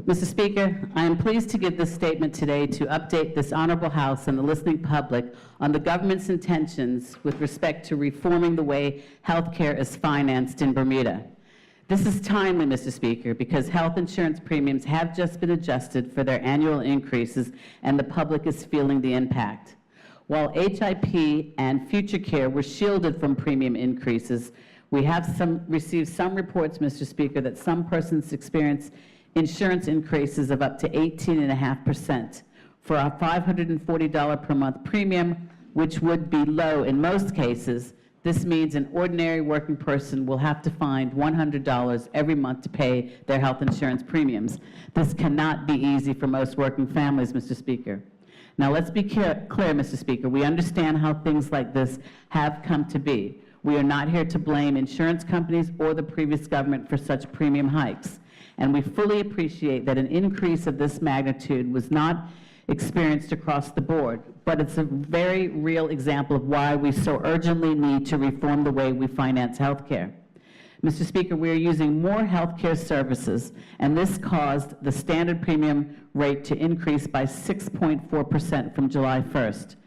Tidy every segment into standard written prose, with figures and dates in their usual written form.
Mr. Speaker, I am pleased to give this statement today to update this honorable House and the listening public on the government's intentions with respect to reforming the way health care is financed in Bermuda. This is timely, Mr. Speaker, because health insurance premiums have just been adjusted for their annual increases and the public is feeling the impact. While HIP and Future Care were shielded from premium increases, we have received some reports, Mr. Speaker, that some persons experience insurance increases of up to 18.5% for a $540 per month premium, which would be low in most cases. This means an ordinary working person will have to find $100 every month to pay their health insurance premiums. This cannot be easy for most working families, Mr. Speaker. Now, let's be clear, Mr. Speaker. We understand how things like this have come to be. We are not here to blame insurance companies or the previous government for such premium hikes. And we fully appreciate that an increase of this magnitude was not experienced across the board, but it's a very real example of why we so urgently need to reform the way we finance health care. Mr. Speaker, we are using more health care services, and this caused the standard premium rate to increase by 6.4% from July 1st.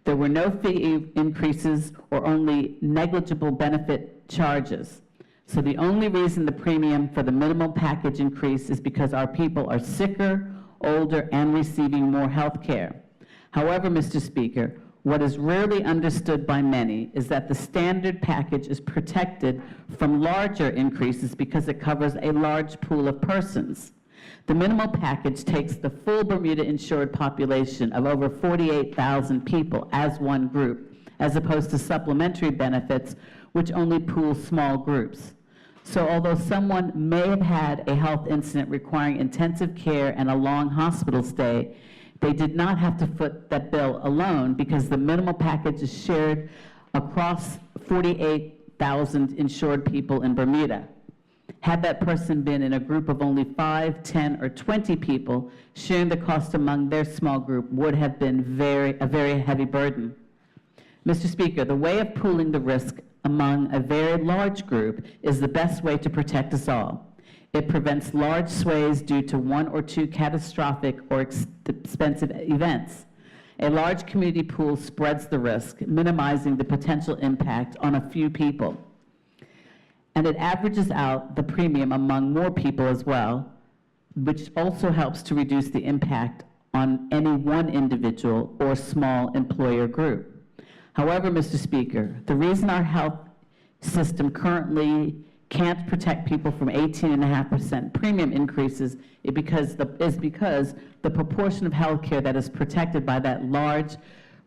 There were no fee increases or only negligible benefit charges. So the only reason the premium for the minimum package increased is because our people are sicker, older, and receiving more health care. However, Mr. Speaker, what is rarely understood by many is that the standard package is protected from larger increases because it covers a large pool of persons. The minimal package takes the full Bermuda insured population of over 48,000 people as one group, as opposed to supplementary benefits, which only pool small groups. So although someone may have had a health incident requiring intensive care and a long hospital stay, they did not have to foot that bill alone because the minimal package is shared across 48,000 insured people in Bermuda. Had that person been in a group of only 5, 10, or 20 people, sharing the cost among their small group would have been a very heavy burden. Mr. Speaker, the way of pooling the risk among a very large group is the best way to protect us all. It prevents large sways due to one or two catastrophic or expensive events. A large community pool spreads the risk, minimizing the potential impact on a few people. And it averages out the premium among more people as well, which also helps to reduce the impact on any one individual or small employer group. However, Mr. Speaker, the reason our health system currently can't protect people from 18.5% premium increases is because the proportion of health care that is protected by that large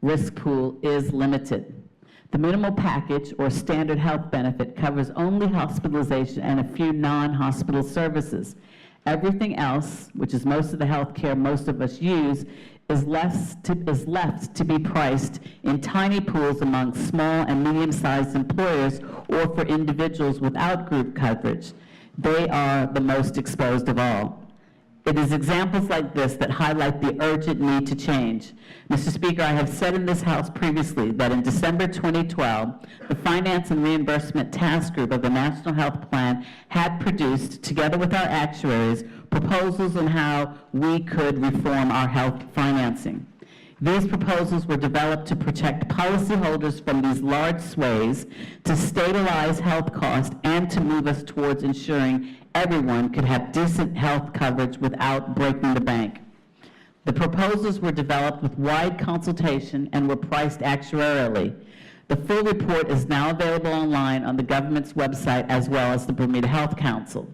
risk pool is limited. The minimal package or standard health benefit covers only hospitalization and a few non-hospital services. Everything else, which is most of the health care most of us use, is left to be priced in tiny pools among small and medium-sized employers or for individuals without group coverage. They are the most exposed of all. It is examples like this that highlight the urgent need to change. Mr. Speaker, I have said in this House previously that in December 2012, the Finance and Reimbursement Task Group of the National Health Plan had produced, together with our actuaries, proposals on how we could reform our health financing. These proposals were developed to protect policyholders from these large sways, to stabilize health costs, and to move us towards ensuring everyone could have decent health coverage without breaking the bank. The proposals were developed with wide consultation and were priced actuarially. The full report is now available online on the government's website as well as the Bermuda Health Council.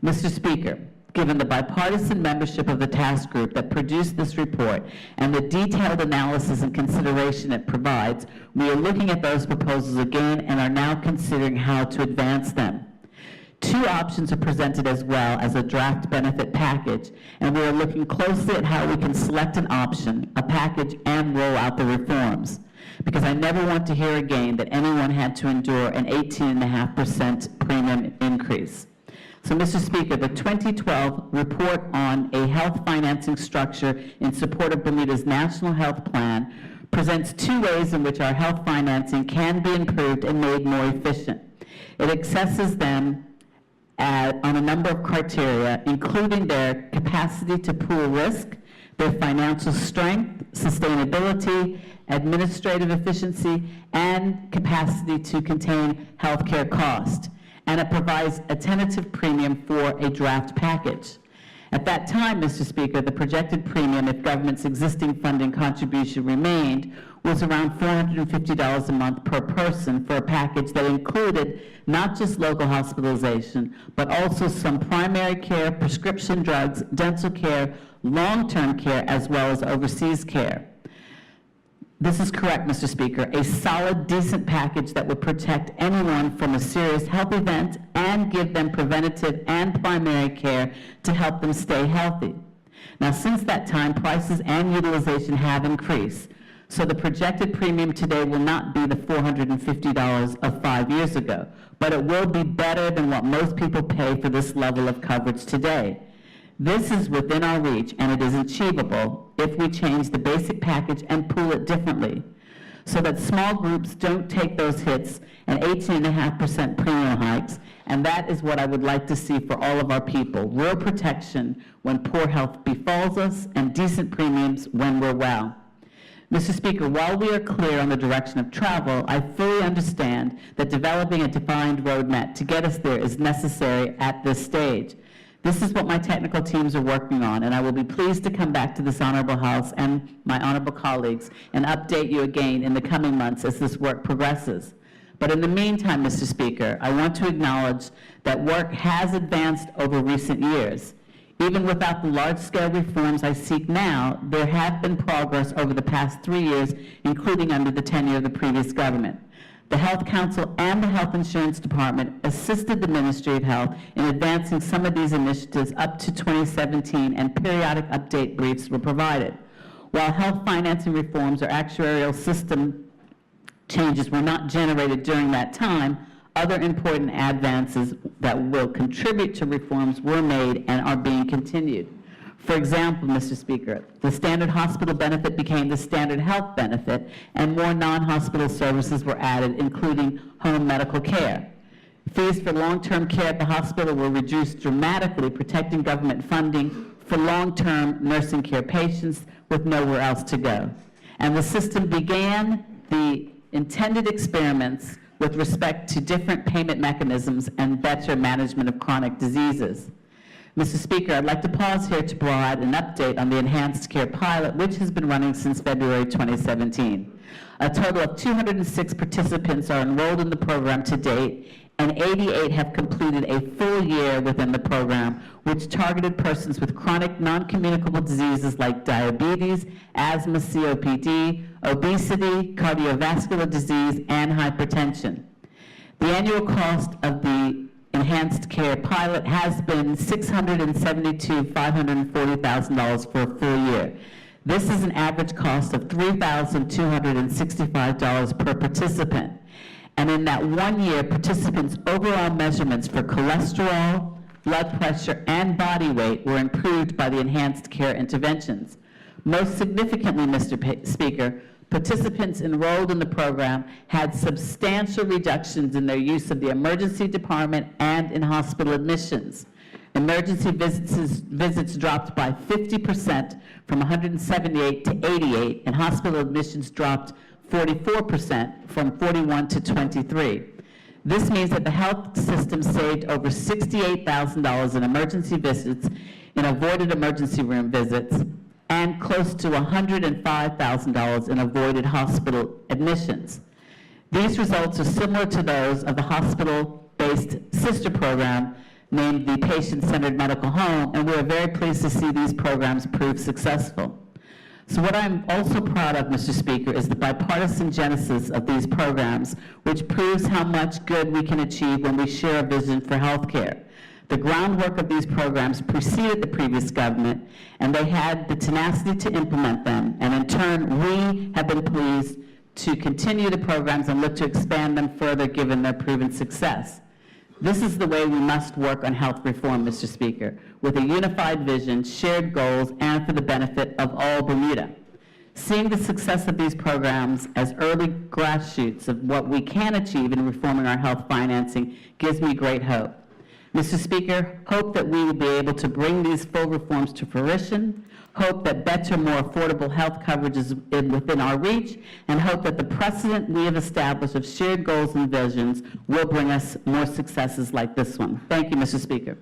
Mr. Speaker, given the bipartisan membership of the task group that produced this report and the detailed analysis and consideration it provides, we are looking at those proposals again and are now considering how to advance them. Two options are presented as well as a draft benefit package, and we are looking closely at how we can select an option, a package, and roll out the reforms. Because I never want to hear again that anyone had to endure an 18.5% premium increase. So, Mr. Speaker, the 2012 report on a health financing structure in support of Bermuda's National Health Plan presents two ways in which our health financing can be improved and made more efficient. It assesses them on a number of criteria, including their capacity to pool risk, their financial strength, sustainability, administrative efficiency, and capacity to contain healthcare cost. And it provides a tentative premium for a draft package. At that time, Mr. Speaker, the projected premium, if government's existing funding contribution remained, was around $450 a month per person for a package that included not just local hospitalization, but also some primary care, prescription drugs, dental care, long-term care, as well as overseas care. This is correct, Mr. Speaker, a solid, decent package that would protect anyone from a serious health event and give them preventative and primary care to help them stay healthy. Now, since that time, prices and utilization have increased, so the projected premium today will not be the $450 of 5 years ago, but it will be better than what most people pay for this level of coverage today. This is within our reach, and it is achievable if we change the basic package and pool it differently, so that small groups don't take those hits and 18.5% premium hikes, and that is what I would like to see for all of our people. Real protection when poor health befalls us, and decent premiums when we're well. Mr. Speaker, while we are clear on the direction of travel, I fully understand that developing a defined roadmap to get us there is necessary at this stage. This is what my technical teams are working on, and I will be pleased to come back to this honorable House and my honorable colleagues and update you again in the coming months as this work progresses. But in the meantime, Mr. Speaker, I want to acknowledge that work has advanced over recent years. Even without the large-scale reforms I seek now, there have been progress over the past 3 years, including under the tenure of the previous government. The Health Council and the Health Insurance Department assisted the Ministry of Health in advancing some of these initiatives up to 2017, and periodic update briefs were provided. While health financing reforms or actuarial system changes were not generated during that time, other important advances that will contribute to reforms were made and are being continued. For example, Mr. Speaker, the standard hospital benefit became the standard health benefit, and more non-hospital services were added, including home medical care. Fees for long-term care at the hospital were reduced dramatically, protecting government funding for long-term nursing care patients with nowhere else to go. And the system began the intended experiments with respect to different payment mechanisms and better management of chronic diseases. Mr. Speaker, I'd like to pause here to provide an update on the enhanced care pilot, which has been running since February 2017. A total of 206 participants are enrolled in the program to date, and 88 have completed a full year within the program, which targeted persons with chronic non-communicable diseases like diabetes, asthma, COPD, obesity, cardiovascular disease, and hypertension. The annual cost of the enhanced care pilot has been $672,540,000 for a full year. This is an average cost of $3,265 per participant. And in that 1 year, participants' overall measurements for cholesterol, blood pressure, and body weight were improved by the enhanced care interventions. Most significantly, Mr. Speaker, participants enrolled in the program had substantial reductions in their use of the emergency department and in hospital admissions. Emergency visits dropped by 50% from 178 to 88, and hospital admissions dropped 44% from 41 to 23. This means that the health system saved over $68,000 in emergency visits, in avoided emergency room visits, and close to $105,000 in avoided hospital admissions. These results are similar to those of the hospital-based sister program named the Patient-Centered Medical Home, and we are very pleased to see these programs prove successful. So what I'm also proud of, Mr. Speaker, is the bipartisan genesis of these programs, which proves how much good we can achieve when we share a vision for healthcare. The groundwork of these programs preceded the previous government, and they had the tenacity to implement them. And in turn, we have been pleased to continue the programs and look to expand them further given their proven success. This is the way we must work on health reform, Mr. Speaker, with a unified vision, shared goals, and for the benefit of all Bermuda. Seeing the success of these programs as early grassroots of what we can achieve in reforming our health financing gives me great hope. Mr. Speaker, hope that we will be able to bring these full reforms to fruition, hope that better, more affordable health coverage is within our reach, and hope that the precedent we have established of shared goals and visions will bring us more successes like this one. Thank you, Mr. Speaker.